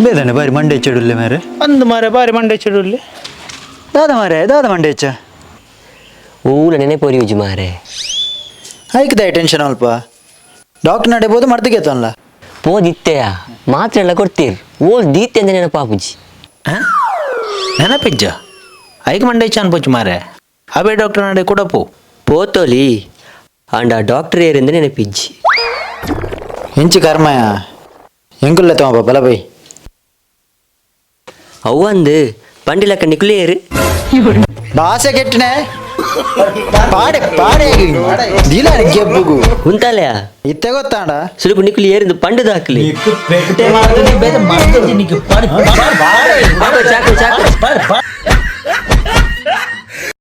ಬೇದಾನೆ ಬಾರಿ ಮಂಡೆ ಹೆಚ್ಚಿಡುಲ್ಲೆ ಮಾರೆ ಅಂದು ಮಾರೆ ಬಾರಿ ಮಂಡೆ ಚೆಡುಲ್ಲಿ ದಾದ ಮಂಡೆ ಹೆಚ್ಚ ಊಲ ನೆನೆಪೋರಿ ಉಜಿ ಮಾರೆ ಆಯ್ಕದ ಟೆನ್ಷನ್ ಅಲ್ಪ ಡಾಕ್ಟರ್ ನಡೆಬೋದು ಮರ್ದಿಗೆತ್ತಲ್ಲ ಪೋದಿತ್ತೆಯ ಮಾತ್ರೆ ಎಲ್ಲ ಕೊಡ್ತೀರ್ ಓಲ್ ದೀತ್ತೆ ಅಂತ ನೆನಪಾಪುಜಿ ನೆನಪಿಜ್ಜ ಐಕ್ ಮಂಡೆ ಇಚ್ಚ ಅನ್ಪೋಚು ಮಾರೆ ಅವೇ ಡಾಕ್ಟರ್ ನಡೆ ಕೊಡಪು ಪೋತೋಲಿ ಅಂಡ ಡಾಕ್ಟರ್ ಏರಿಂದ ನೆನಪಿಜ್ಜಿ ಹೆಂಚಿ ಕರ್ಮಯ ಹೆಂಗುಲ್ಲ ತಮ್ಮ ಬಲ ಬೈ ಅವ್ವಂದು ಪಂಡಿಲಕ್ಕ ನಿಕ್ಲೇರು ಭಾಷೆ ಕೆಟ್ಟನೆ ಪಾಡೆ ಪಾಡೆ ದಿಲ ಗೆಬ್ಬುಗು ಉಂತಾಲೆಯ ಇತ್ತೆ ಗೊತ್ತಾಂಡ ಸುಲಭ ನಿಕ್ಲಿ ಏರಿಂದ ಪಂಡದ ಹಾಕ್ಲಿ ಪೆಟ್ಟೆ ಮಾಡ್ತೀನಿ ಬೇರೆ ಮಾಡ್ತೀನಿ ಚಾಕು ಚಾಕು